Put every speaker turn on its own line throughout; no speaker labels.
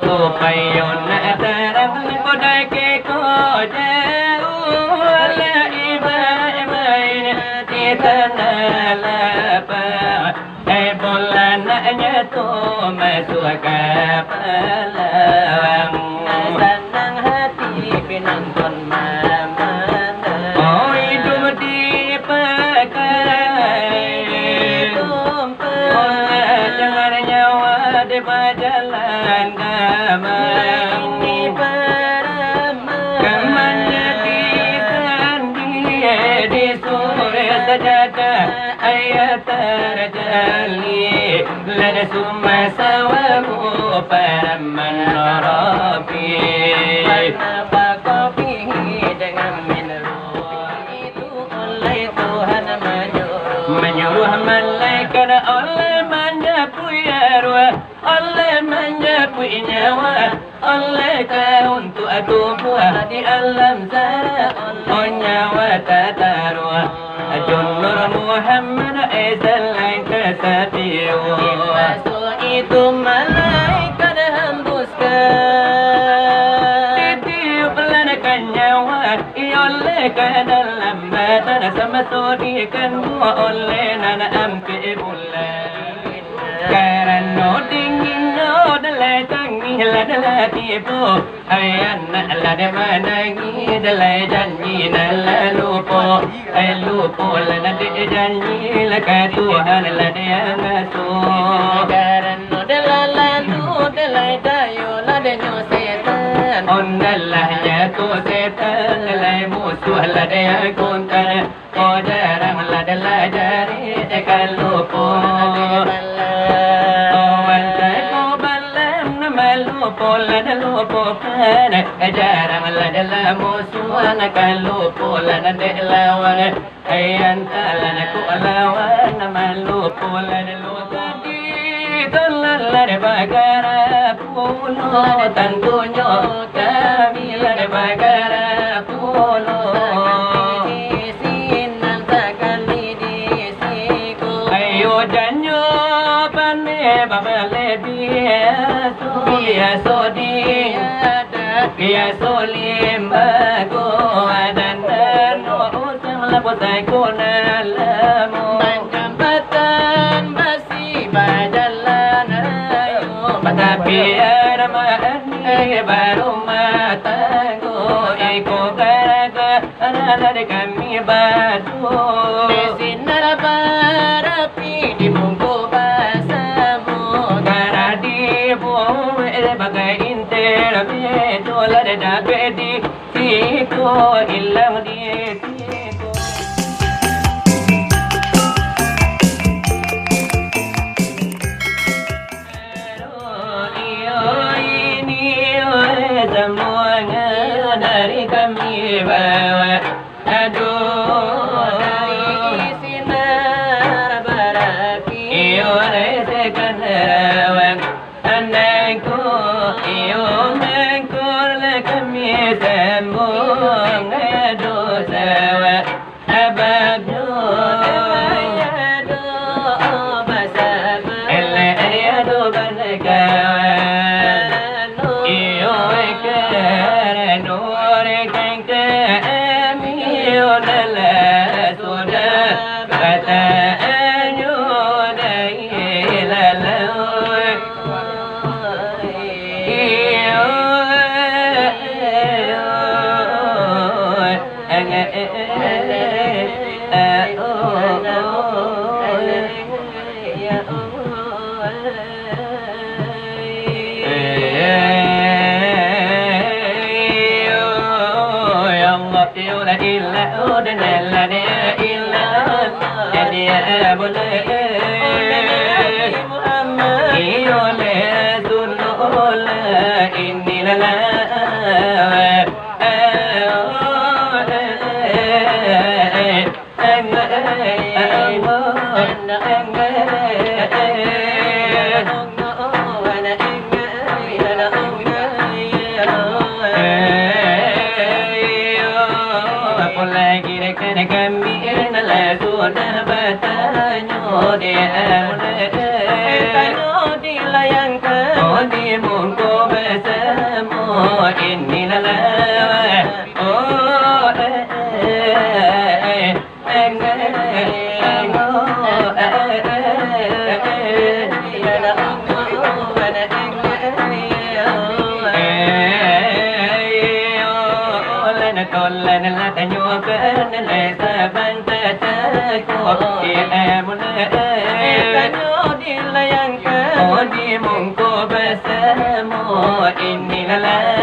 Supayun terang kodai ke kojau la ibain kita nalapa bulannya tu masuk kapalawang senang hati penonton mama oh hidup dipakai tumpah jangan nyawa di jalan ini kamannya di sore sajadah ayat terjali lada summa sawamu paraman rabi apa kopi dengan mineral itu oleh Tuhan menyuruh malaikat oleh menyapu arwah oleh menyapu nyawa oleh kau untuk tubuh di alam zara oh nyawa tatarwa Nur Muhammad lain kesatiu masuk itu malaikat hembuskan titiup lanakan nyawa oleh ke dalam badan sama sodikan oleh nana ampi bulan karena dingin dalai tangi ladala tipu ayana lada managi dalai janji nala lupo lada janji laka Tuhan lada yang asuh karena dalalu dalai dayu lada nyo setan onnalah jatuh setan dalai musuh lada yang kuntan oh jarang lada lajari kalupo lupo pana jarang lada musuhan kalupo lada lawan ayan talan ku lawan malupo lada lupa di lada bagara pulo tantunyo kami lada bagara pulo sinan sakali di siku ayo janyo pane babale biasa dia solim bago dan usang labosai kunalamu jambatan basi bajalan ayo tapi ramani baru matago iko garaga anak kami batu sinar barapi di mungku basamu garadi bagai inter bedo la da bedi tiko ilang di tiko ini semua dari kami bawa aduh dari sinar barapi resekan rawang anakku iyo mengkol kami sambung dosa abadu ayado basab ayado banakawan iyo nur kami lala sudah kata anyo dai lala di layang ke di mungko bersama inilah di mungku bersama inilah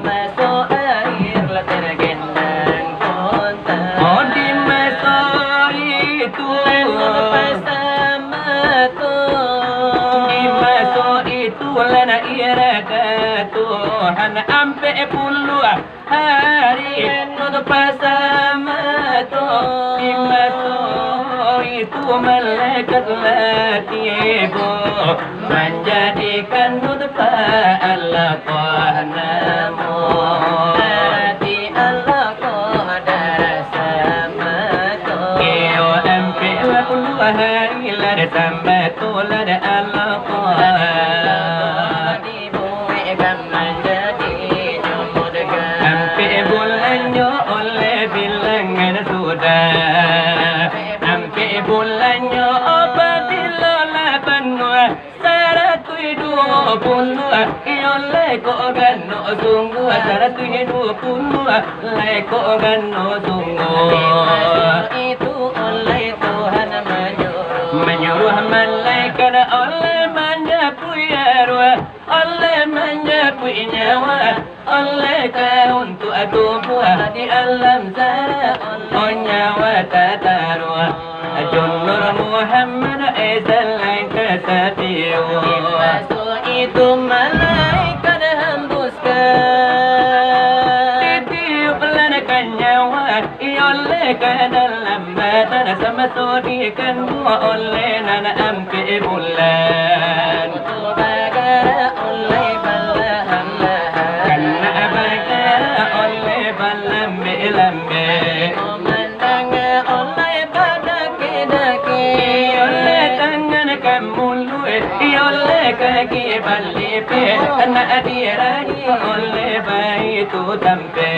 Masuk air lah tergendang kontak. Oh di masuk itu
bersama
di masa itu lana iraka Tuhan sampai puluh hari bersama di masa itu malaikatlah tiba menjadikan nutfah Allah qanamu
hati Allah qadar sama
iyo ampe wa kullu hari lad sama tu lad Allah qad
di bumi kan menjadi nyomodkan
ampe bulannya oleh bilangan sudah ampe bulannya apabila laban Saratu hidup puluh, oleh kau gano sungguh. Saratu hidup puluh, oleh kau gano sungguh.
itu oleh Tuhan
Menyuruh malaikat oleh menyapu arwah, oleh menyapu nyawa, oleh kau untuk tubuh di alam zara, oh nyawa tatarwa. Junur Muhammad lain kesatiu
itu malaikat hembuskan
titiup lanakan nyawa oleh ke dalam badan sama sodikan oleh nana ampi bulan
bagara oleh balam
karena bagara oleh balam lambe
memandang oleh badake-dake
oleh tangan kamulu oleh kaki balipe anak dirani oleh baitu tampe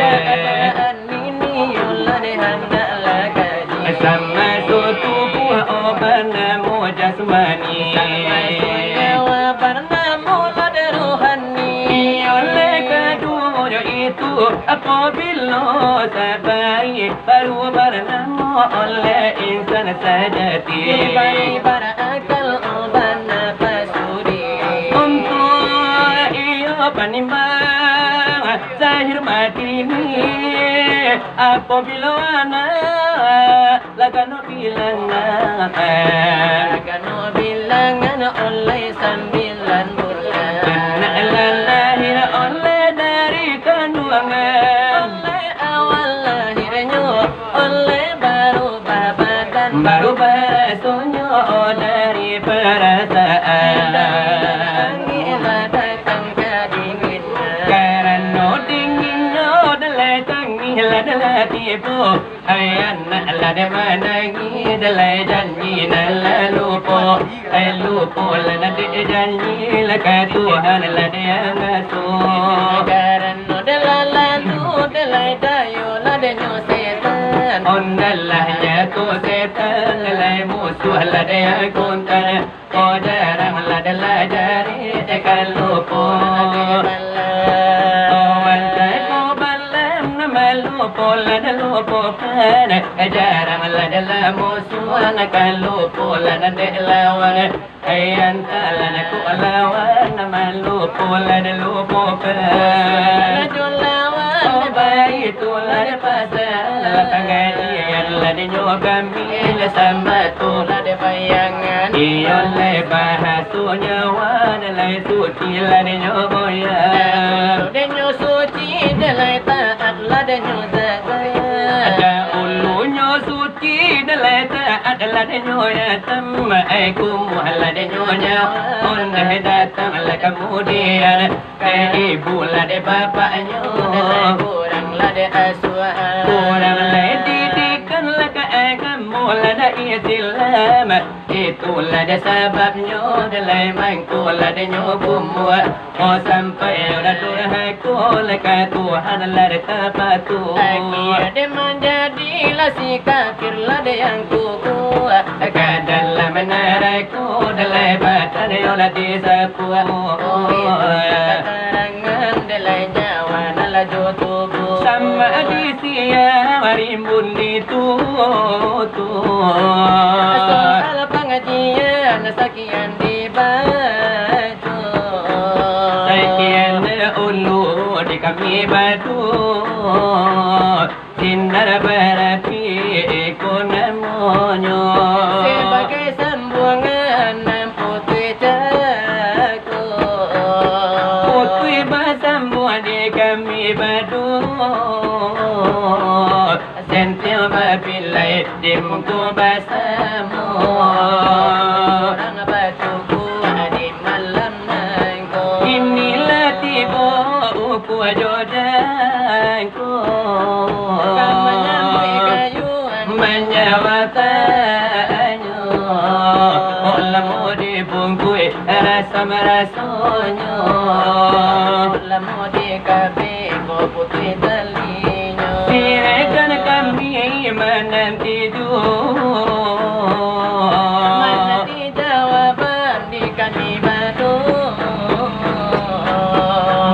ini oleh hendak lagaji
sama tubuh obana mujasmani
nyawa bernamu lada rohani
oleh kedua itu apabila sabai baru bernamu oleh insan sajati
bara akal obana pasuri
untuk ia penimbang zahir matini apabila anak lagano bilangan
bilangan oleh 9 bulan
anak lahir oleh dari kandungan
oleh awal lahirnya oleh baru badan
baru berasunya dari perasaan
datang kedingin
karena dinginnya dalai tangi adalah tipu anak lada managi dalai janji nala lupa lupa lada janji laka Tuhan lada yang asuh
karena dalalan tu dalai dayo lada nyo setan
onallah jatuh setan lalai musuh lada yang kontan oh jarang lada lajari dekat lupa lada lupa kan jarang lada la musuhan kalupo lada de lawan ayan lada ku lawan malupo lada lupa kan
julawan
bayi tu lada pasal tangan lada nyogami sama tu
lada bayangan
iole bahasunya wan lai suci lada nyoboya
denyo suci dalai taat lada nyo
ada ulunya suci dalai taat lada nyoya tamma aikum lada nyonya on datang la kemudian ke ibu lada bapaknya
kurang lada asuhan
kurang lada didikan la ke kamu lada Islam itulah dia sebabnya dalai mangku lada nyobumu oh sampai dah durhaku lekat Tuhan lada tapatu
akhirnya menjadilah si kafir lada yang kuku
ke dalam menaraku dalai batan yola disapu
keterangan dalai nyawa nala tubuh
sama di siang rimbun itu
soal pengajian sekian dibaca
sekian ulu di kami batu sinar berapi ku namanya dimku bersama
orang batuku di malam nangko.
inilah tiba uku jodohku
Kamanya kayu
menyawatannya olamu dibungkui rasa-rasanya
lamu di kafe ko putih talinya.
sirekan kami menanti
Menanti jawaban di kami batu.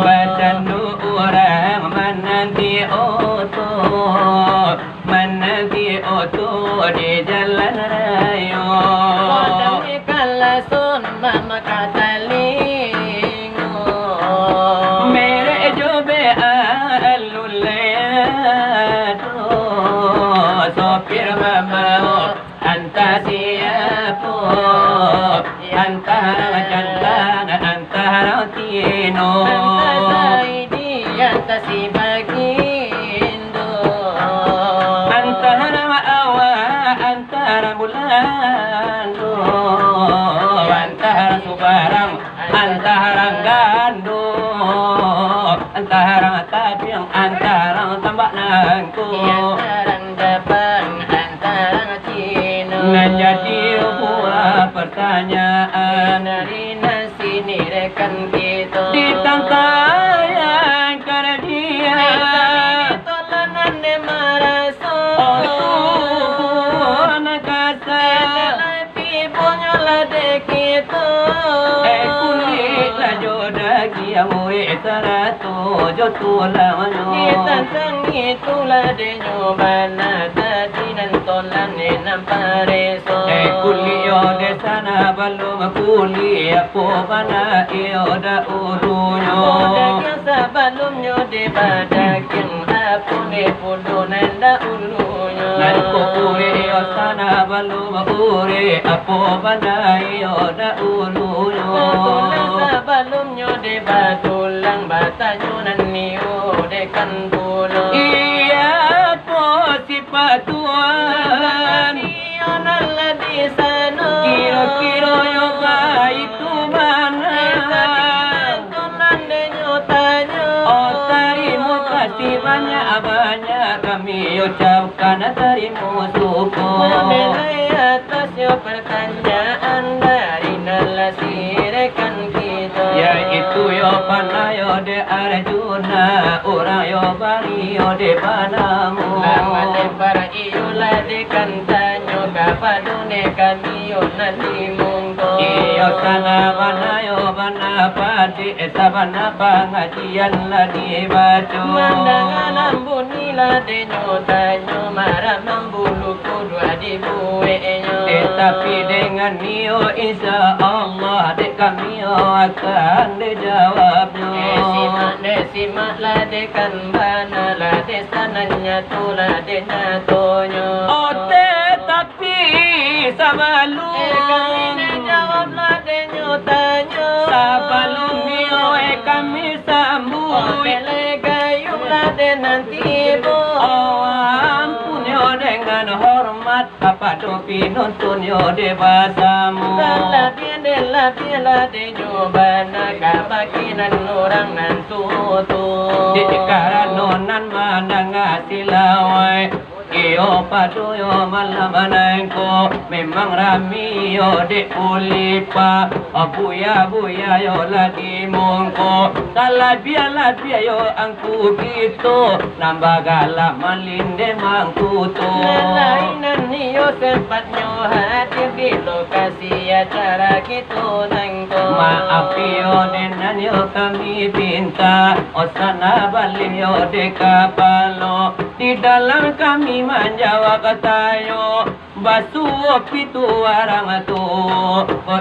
Bacandu orang menanti oto di jalan raya.
Kodami kalasun mama katalingo.
Mere jobe alulado sopir mamao anta siapa antara jantan antara tino
Anta saidi anta si bagindo.
antara awa antara bulando antara subarang antara gando antara tapiang antara tambak nangku
Antarang depan antarang cino.
menjadi buah pertanyaan
Dari nasi ni rekan kita.
ditangkayan karena dia
Tolanan de maraso.
oh nakasa
Punyola de kita.
kulit la joda kia moe tarato jotula manyo
Kita tangi tula de nyobana tadi nantolan ne nampareso.
kulio de sana balum kuli apo bana ioda urunyo
Odaknya sabalum nyo de badakin apune pudu nanda ulunyo.
Narko pure o sana balum pure apo bana ioda urunyo
Tuna sabalum nyo de batulang batanyo naniyo de kan pulo.
iya po sipatuan
Iyo nala di sana.
kiro-kiro yo ba itu mana
Tulan de nyo tanyo.
oh terima kasih banyak kami ucapkan terima syukur
Menilai atas yo pertanyaan dari nala sirekan kita.
yaitu yo panayo de Arjuna orang yo bari yo de panamu
Lama de para iyo la de kantanyo kapadune kami yo nanti mungko.
iyo sana panayo bana padi sabana pengajian lagi baca
Mandangan ambuni la de nyotanyo marah membulu kudu adibuwe nyo.
tetapi dengan nio insya Allah dek kami akan dijawabnya
Desimak la de kanbana la de sananya tu la de nyatonyo.
oh tetapi sebelum
Kami ne jawab la de nyotanyo.
sebelum nio kami sambut
Bele gayung la de nanti bo.
oh ampun yo dengan hormat apa dopi nuntun yo de basamu
La de nyobana kabakinan orang nan tutu.
di karanonan mana ngasilawai iyo paduyo malamanengko memang rami yo de ulipa buya yo lagi mongko talabia yo angku gitu nambah galak malinde mangkuto
Lainan niyo sempatnyo hadir di lokasi acara gitu nangko.
maaf yo nenan yo kami pinta osana balik yo de kapalo di dalam kami menjawab katayo basuh pitu warang tu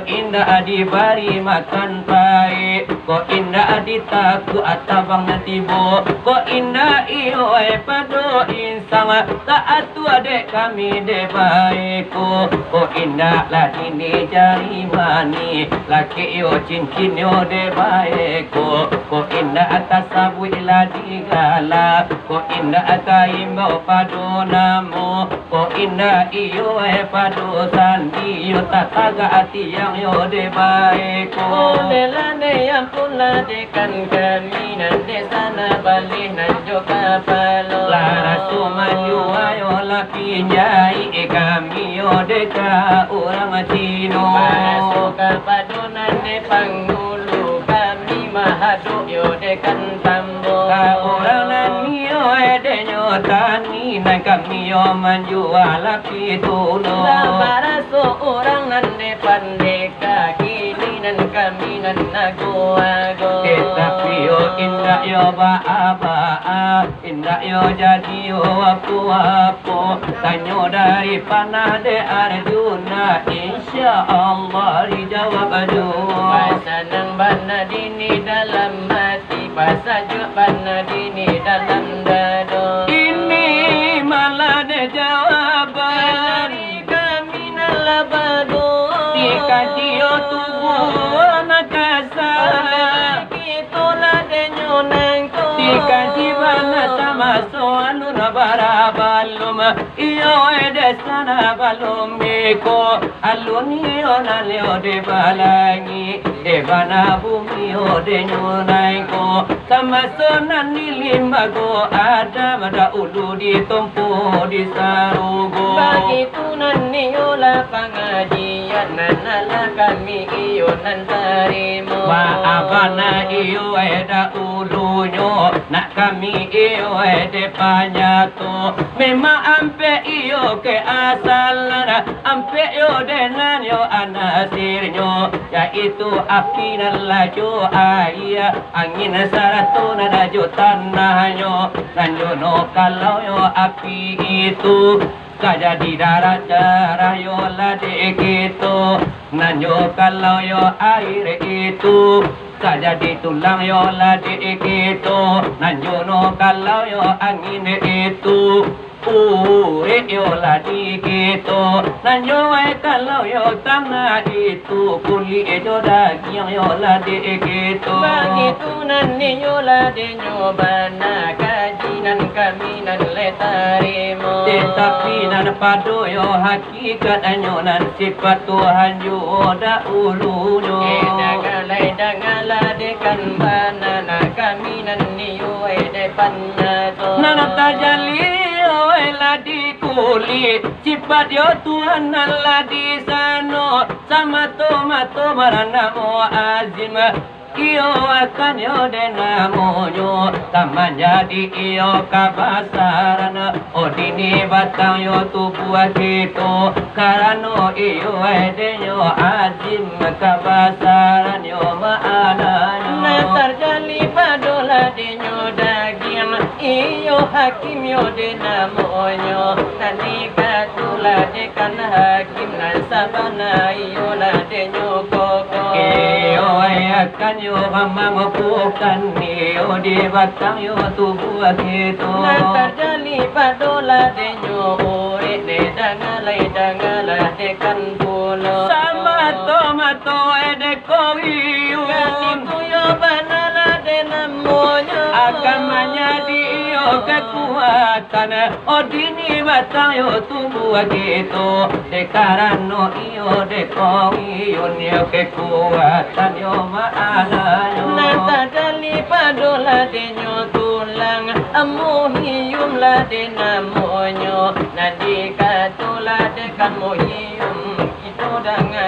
indah dibari makan baik ko inda ditaku atabang natibo ko inda iyo pado insang taatu adek kami de baiko ko inda ladini jari mani laki yo cincin yo de baiko ko inda atas sabu iladi gala ko inda ataimbo pado namo ko inda iyo pado sandi yo tataga ati yang yo de baiko
Lelane yang pula dekan kami nanti sana balik nanjo kapalo
Lara sumanyu ayo laki nyai kami yo deka orang Cino
Masuk padunan de panggulu kami mahaduk yo dekan tambo
Ka orang nani yo edenyo tani nan kami yo manjua laki tuno
Lamara seorang nande pandeka kini nan kami nan nago-ago
Tapi yo indah yo ba-aba indah yo jadi yo apa-apa Tanyo dari panah de Arjuna Insya Allah dijawab doa
Bahasa nang bana dini dalam hati Bahasa juk bana dini dalam dado
Ini malah de jawaban
Dari kami nalabado
Dikaji yo tubuh nakasa
Itulah denyo nangko
Dikaji bana sama soalu na barabalum Iyo ede sana balum miko Aluni yo na leo de balangi De bana bumi yo de nyunaiko Sama sonan nilimago Ada mada ulu di tumpu di sarugo
Bagi tunan niyola pengajian Nanala kami iyo nan tarimo
Maafana iyo eda ulunyo Nak kami iyo ede panyato Memang ampe iyo ke asalana Ampe yo dengan yo anasirnyo Yaitu api dan laju air Angin saratu dan laju tanahnya Dan yo no kalau yo api itu Kaja di darat darah yo lade gitu Nanyo kalau yo air itu Kaja di tulang yo lade gitu Nanyo no kalau yo angin itu yo ladi gitu Nanyo kalau yo tanah itu Kuli yo daging yo lade gitu
Bagi tunan niyola denyo bana Kajinan kami nan letarimo
Tetapi nan padu yo hakikat anyo nan sifat Tuhan yo dahulunya
Dangalai dekan bana na kami nan niyo de panyato
Nana tajali yo ladi kulit sifat yo Tuhan ladi sano sama tomato maranamo azim iyo akan yo denamonyo taman jadi iyo kabasaran odini batang yo tubuh gitu karano iyo edenyo azim kabasaran yo maananyo
Natar jali padola denyo daging iyo hakim yo denamonyo Nani katula dekan hakim nan sabana iyo la denyo koko
iyo akan yo mamang bukan yo di batang yo tubuh gitu
Natar jali padola denyo ore de dangalai dekan pulo
sama tomato ede koyun
Katiku yo banala denamonyo
akan menjadi yo kekuatan odini batang yo tubuh gitu dekarano iyo dekoyun yo kekuatan yo maananyo
Nata dali padola denyo tulang amuhiyum la denamonyo Nadi katula dekan muhiyum Itu danga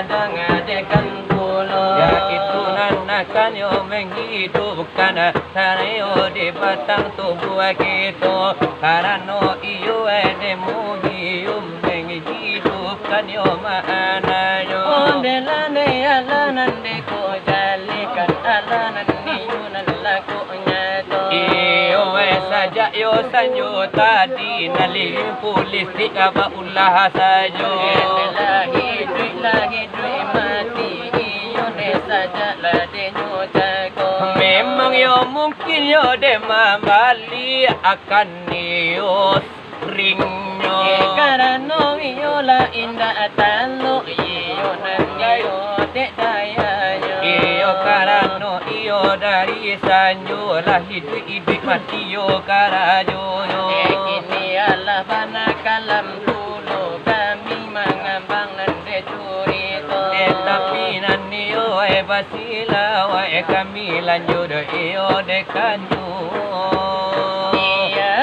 dekan pulo
ya itu nanakan yo menghidupkan Tanayo di batang tubuh gitu Karano iyo ede muhiyum menghidupkan yo maananyo
Ondelane alanan deko jalikan alanan niyunan laku nyato
iyo saja yo sanyo tadi nalimpu listrik apa ulah sajo
lagi duit mati iyo saja la denyo jago
mungkin yo de mambali akan nios ringnyo
karano iyo la inda talo iyo nangiyo de dayayo
iyo karano iyo dari sanyo lah hidup mati yo karajo yo
ini Allah bana kalam dulu kami mengambang nande curito
tapi nani yo basila wa kami lanjut iyo de kanyo
iya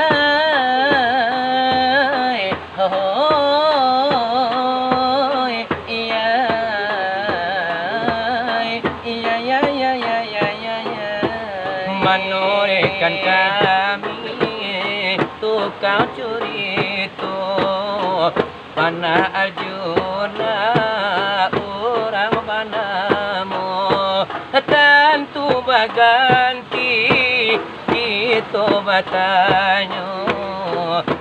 Manorekan kami tukang curi itu Pana Arjuna orang panamu tentu baganti itu batanya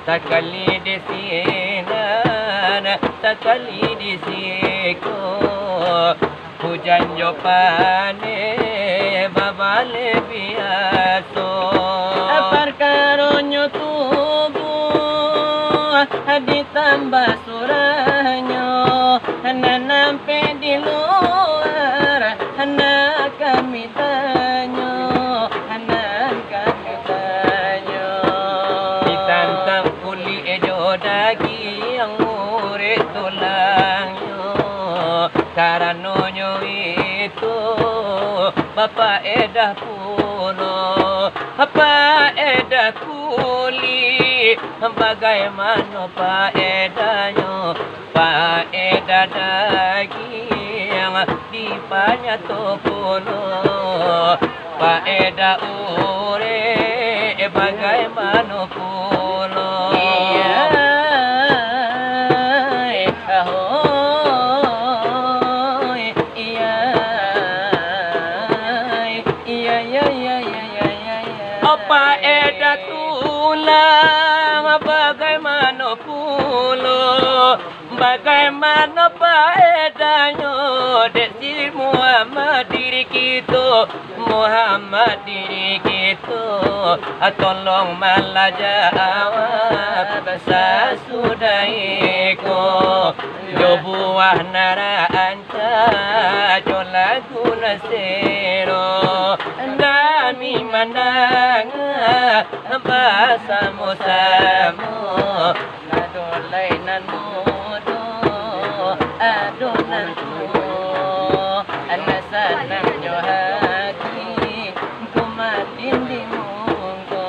sekali di sinan sekali di siku hujan jo pane babale biaso
perkaronyo tubuh ditambah surahnya nampe di luar anak kami tanya anak kami tanya
ditantang kuli ejo daging urip tulangnya karanonyo itu Bapak edah puno Bapak edah kuli bagaimana Pak edahnya Pak edah daging dipanya topuno Pak edah ure bagaimana puno Apa edah tulang bagaimana pulo bagaimana Pak edahnya dek si Muhammad diri kita Muhammad diri kita tolong malah jawab sasudaiko jo buah nara anca jo lagu nasero nami manang bersama-sama
adolainan mudo adonan tuh anasanam jo hati kumatin di mungko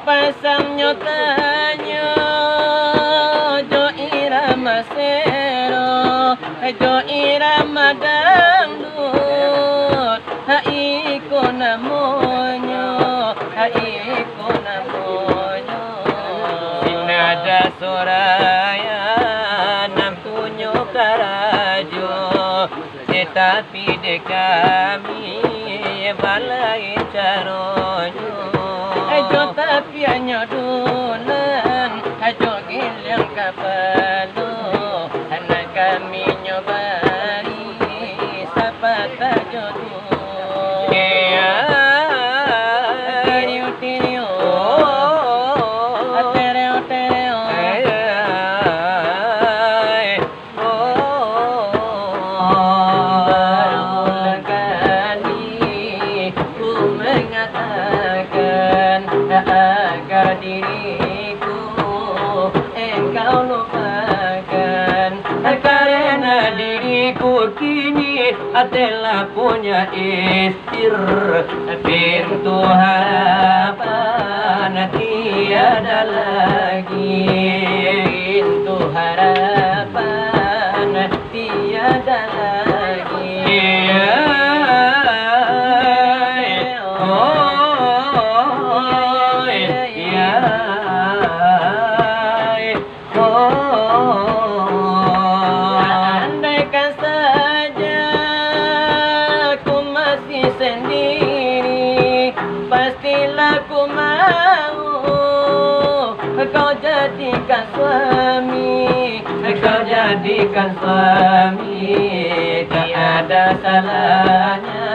pasang nyotanya jo irama sero jo irama dangdut iko namonyo sinada soraya nam punyo karajo tetapi de kami balai caronyo ajo tapi hanya dunan ajo gilang kapalu anak kami nyobari sapat ajo du tirio tereo berulang kali ku mengatakan agar diriku engkau lupakan karena diriku kini adalah punya istir pintu harapan tiada lagi pintu harapan tiada lagi andaikan saja ku masih sendiri pastilah ku mau suami,
kau jadikan suami,
tiada salahnya.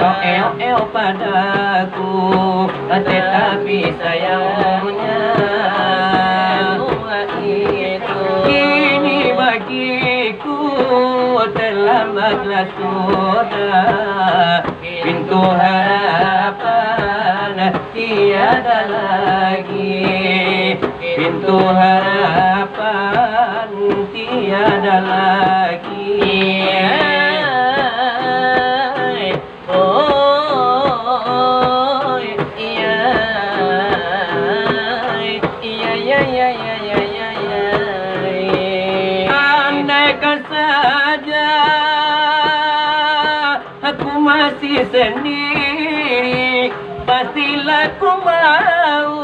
kau el padaku, tetapi sayangnya
semua itu
kini bagiku terlambatlah sudah, pintu harapan tiada lagi, pintu harapan tiada lagi. Andaikan saja aku masih sendiri, pastilah ku mau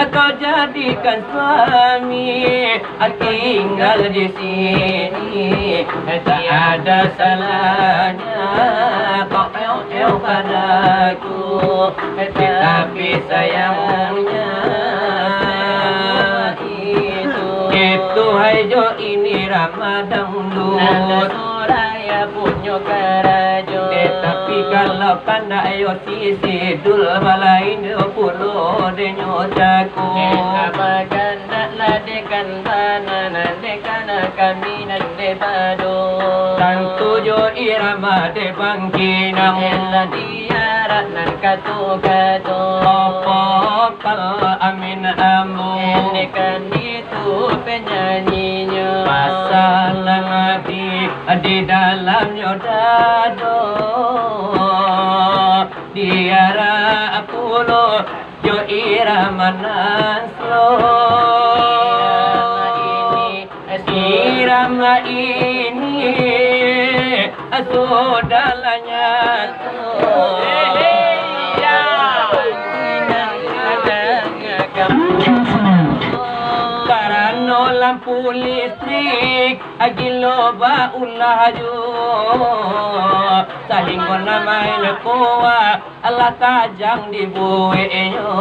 kau jadikan suami, tinggal di sini tak ada salahnya. Kau el padaku, tetapi sayangnya itu haijo ini Ramadan
Nanda
dulu.
Suraya punya karajo.
Tapi kalau kanda ayo sisi dul balain pulo denyo jago.
Abaganda ladekan banana dekana kami nande bado.
Sang tujuh irama de bangkinam.
Ella diarat nan kato kato.
Opo kal amin amu.
Elekan itu penyanyinya.
Pasal ngati di dalam yodado. Diara pulo jo irama naslo. Irama ini sodalanya karena lampu listrik agilo ba ulahaju saling namai lekoa Allah tajang di buenyo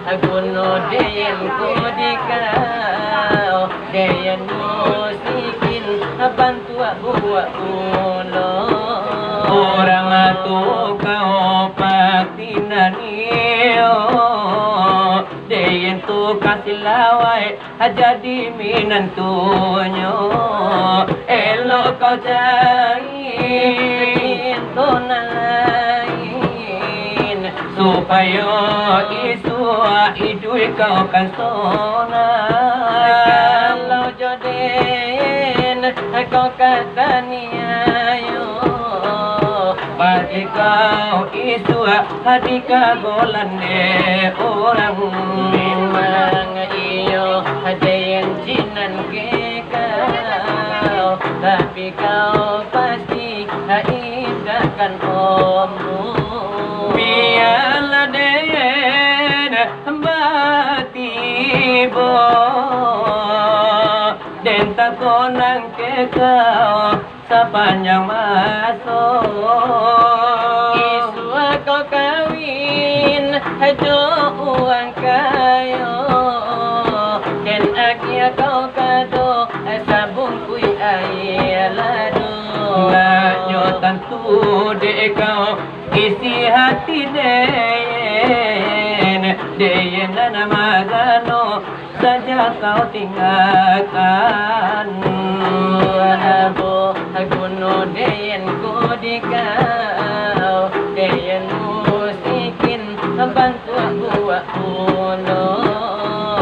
Aguno deyen kudikau deyen musikin bantu buat ulo
orang atu kau patinanio deyen tu kasih lawai jadi minantunyo elo kau cari lain supaya isua idui kau kan sona
kalau joden kau kata niayo
bagi kau isua hadika golane orang
memang iyo ada yang jinan ke kau tapi kau pasti indahkan ommu
biarlah den batibo den tak konang ke kau sepanjang masa
isua kau kawin hajo uang kayo dan akhirnya kau kado sabung kui air ladu
Nanyo tentu dek kau isi hati den nama gano saja kau tinggalkan
Abu Aguno deyen kudikau deyen musikin bantu buat ulo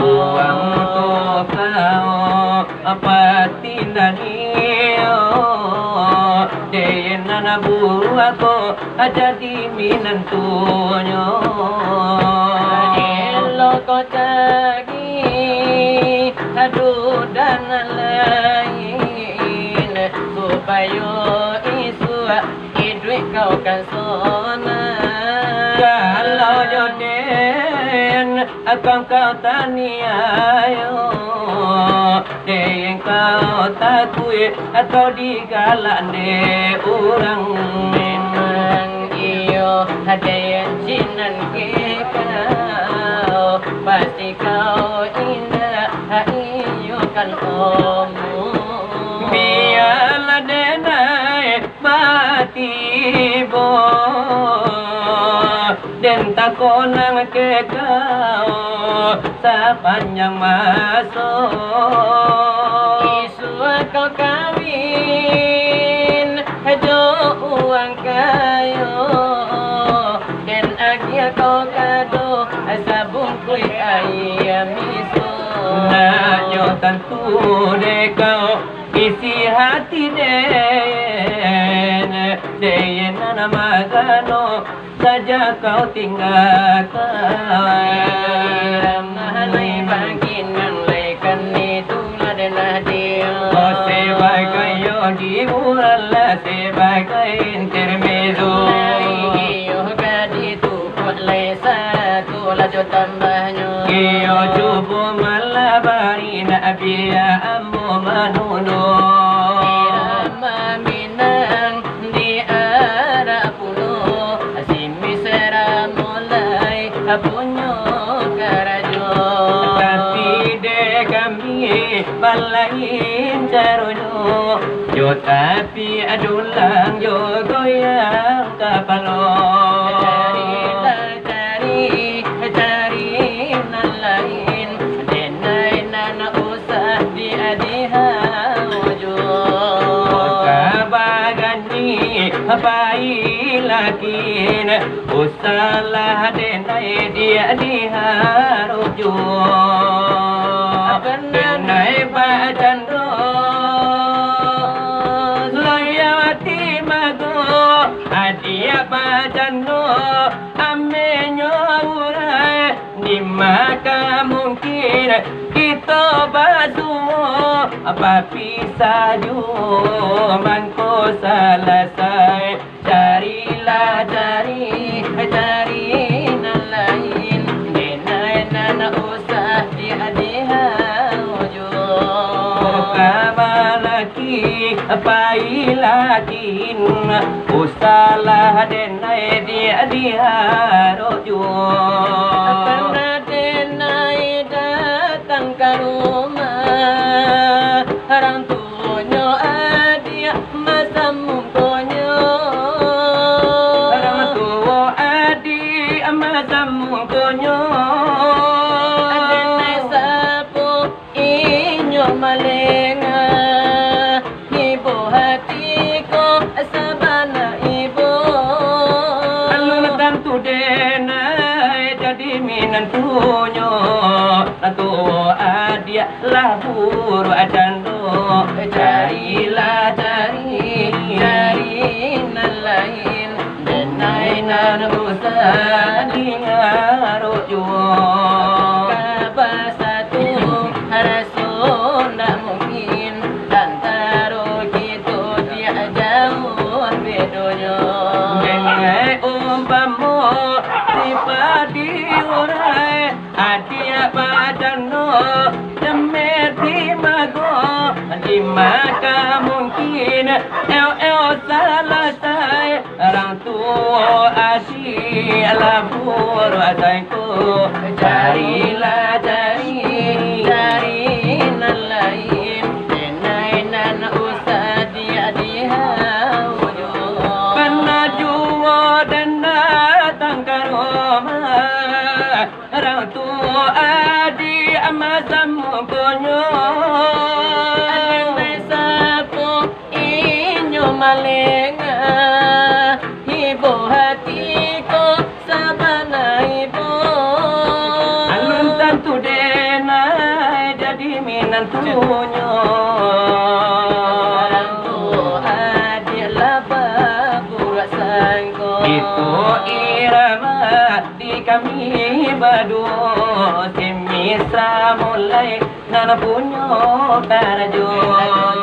uang tu kau apa tindanio den nana buat ko jadi minantunyo
elo kau cagi aduh dan lain supaya isua idui kau kan sona
kalau joden akan kau taniayo den kau takui atau digalak de orang
memang iyo ada yang jinan ke kau pasti kau indah ayukan omu.
Biarlah denai matibo dan tak konang ke kau sepanjang masa.
Isu kau kawin jo uang kayo dan agia kau kado sabung kui ayam miso.
Nak nyotan tu de kau isi hati den nana magano saja kau tinggalkan.
Mahalai bangkinan laikan itu adalah dia.
Oh sebagai yo di muralla sebagai intermezzo.
Iyo gadi tu kualai satu laju tambahnya.
Iyo cubu malabari nabiya ammu manuno.
Irama Minang di arah puno Simi sera mulai punyo karajo.
Tapi de kami balain carono yo tapi adulang yo goyang kapalo.
Cari nan lain denai nana usah di adiha ojo.
Kabagani bailakin usalah denai dia diharujo. Denai bacando loyawati mago adia bacando amenyo urai di maka mungkin kita berdua apa bisa mangko selesai. Carilah cari nan lain denai nana usah diadiha ojo. Kamalaki pailakin usalah denai diadiha ojo.
Karena denai datang ke rumah orang tuanya adia masa mungkonyo.
Orang tua adik masa mungkonyo.
Denai sapu inyo malenga ibu hatiku sabana ibu.
Alun tentu denai jadi minantunyo. Tentu adia lah buru adando. Carilah cari
nan lain
denai nan usah diharujo.
kabar satu rasul tak mungkin dan taruh gitu dia jauh bedanya.
Dengai umpamu sifat diurai adia badano demet mago di maka mungkin selesai. Orang tua asyik labur asaiku. Carilah
Cari nan lain denai nan usah dia dihajo.
pernah jua dan datang ke rumah orang tua adik masa mungkonyo.
Denai sapu inyo malenga ibu hatiku sabana ibu.
Alun tentu denai jadi minantunyo.
Orang tua adalah baburak sangko.
Itu irama di kami berdua. Semisra mulai nana punyo karajo.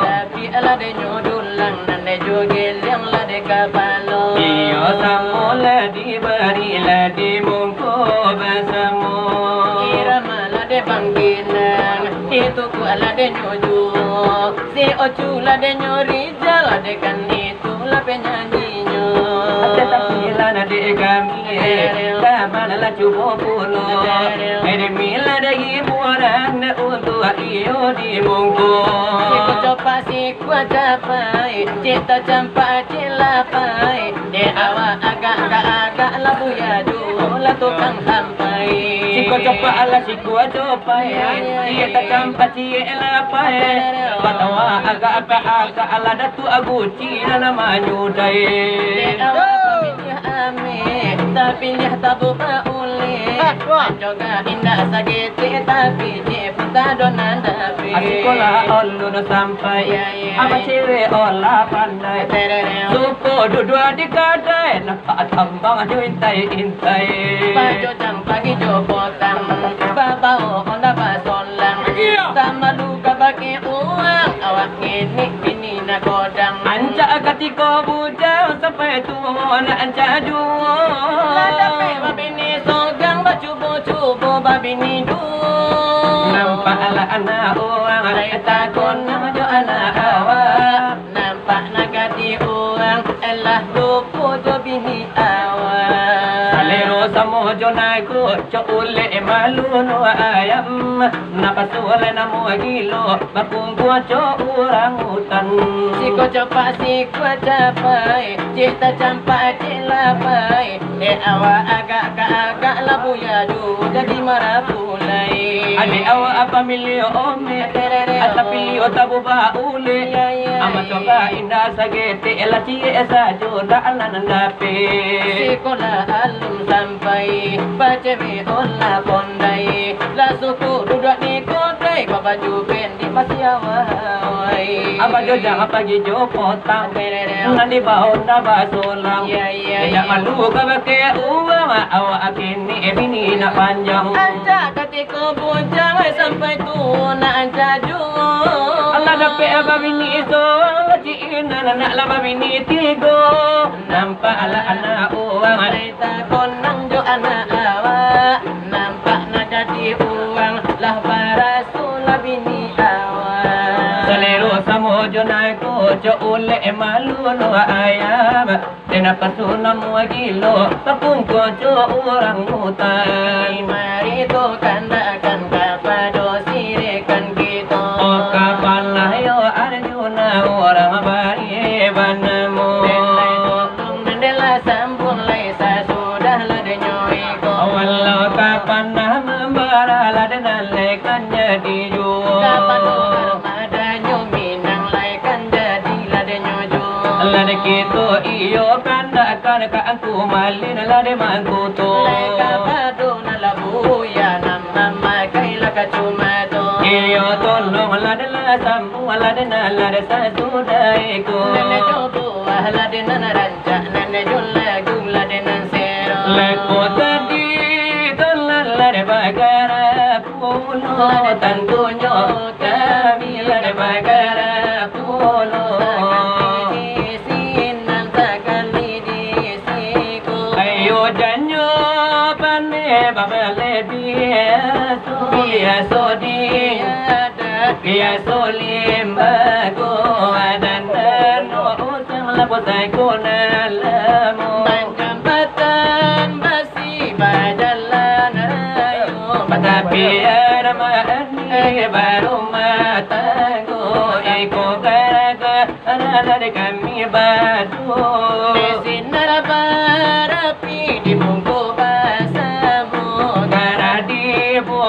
Tapi ala de nyodulang nane jogel yang la de kapalo.
Iyo samula diberilah di mungko bersama.
Irama la de bangkinang itu ku ala de nyoju. Si ocu la de nyorija la de kan itu la penyanyinya.
Tetapi lana adik kami Kapanlah cuba pulau Mila dari buaran untuk iyo dimungkus
Siku coba siku capai Cita campak cilapai De awak agak labu ya dula tukang sampai
Siku coba ala siku coba Cita campak cilapai Patawa agak ala datu aguci nama nyudai
De awak pemilih ame Tapi dia tabu paule Joga indah sakit tapi Cipta donan tapi
Asikola olu no sampai Ama cewek olah pandai Supo duduk di kadai Nampak tambang intai
Baju jam pagi jopotang Babao onda basolang Tak malu kabaki uang Awak ini bini na godang
Anca ketika bujang sampai tua nak anca jual
Ladape babini sogang bacubo babini du
Nampaklah anak orang takon jo anak awak
Nampak nagati uang elah lupu jo bini awak
Salero samo jo naiko jo ule malu no ayam Napasule namo gilo bakungku jo orang hutan
Siko coba siko capai Cita campak cilapai De awak agak labu ya du Jadi marah pulai
Adik awak apa milio ome Ata pilio tabu baule Ama coba indah sagete Ela cie esa joda ala nandape
Siko la alum sampai Bacewi olah pondai La suku duduk ni kodai Baba juben di pasiawai
Apa jo jangan pagi jo potang Nanti bau naba solang Tidak malu kabake uang Awak kini bini nak panjang
Anja ketika bujang sampai tua nak anja jual
Allah dapat apa bini soang Cina nak lama bini tiga Nampaklah anak uang
Cerita konang jo anak awak Nampak nak jadi uang Lah barasulah bini awak
Salero samo jo naiko jo ule malu no ayam Dena pasuna mua gilo Tapungko jo orang hutan
Mari tu kandakan kapado sirekan kita
Oh kapalah yo arjuna orang bari banamu
Dendela sambung laisa sudah ladenyo iko
Walau kapan membara ladenan lekan jadi jual
Kapan armada minang laikan jadi ladenyo jo
Lade kito iyo kanda ka angku malin lade mangku to
Leka padu na labu ya namama kaila kacumato
Iyo tolong lade la sampu lade na lade sa sudai ko
Nene jobu lade na ranca Nene jula gula de nan sero
Leko tadi tolan lade bagara pulo Tentunya kami lade bagara pulo Ayo janyo pane babale biaso biaso limba ko adan no usang lapotai ko nalamu
Jambatan basi badalan ayo
Patapian maani baru matago iko karaga anada kami batu
Sinar barapi di bungku basamu
Garadi bo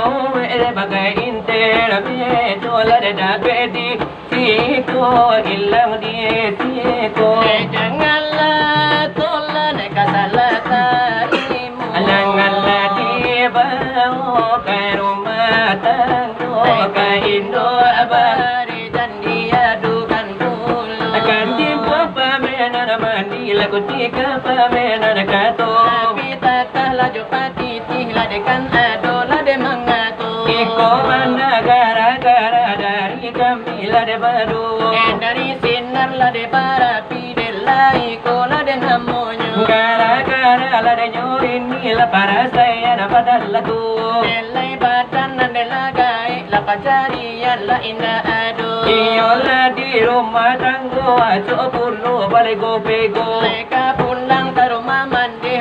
bagai inter bejola da bedi siko ilang di siko
Janganlah tolan kasalah tarimu
Alanganlah di bau karumah tanggo ka indo abari
dan dia dukan bulu
akan timpa pamenan mandi lagu tika pamenan kato
Tapi tatah laju pati tihlah dekan ado lade mangato
iko mana gara-gara dari kami lade baru
dari sinar lade para pidelai ko lade namonyo
gara-gara lade nyorin nila para saya napadal lagu
Delai badan nande lagai la pacarian la indah ado
iyo la di rumah tanggo aco pulu balik go pego
Mereka pulang ke rumah mandi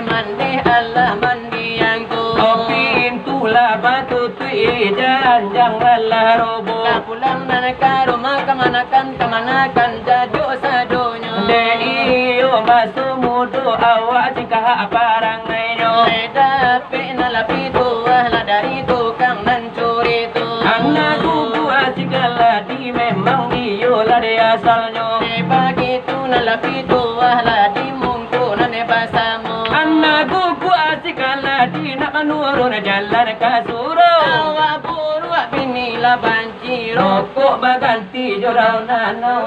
jangan robo
Kapulang na nagkaruma kamanakan jajo sa donyo
Deiyo masumudo awak jika parang ngayon
Dapat na lapito lada itu kang nancuri tu
Anakku buat segala di memang iyo lah dia asalnya
Begitu na lapito ladi mungku na nebasamu
Anakku buat segala di nak menurun jalan kasuro
Awak buru binila banci
Rokok baganti jorau nano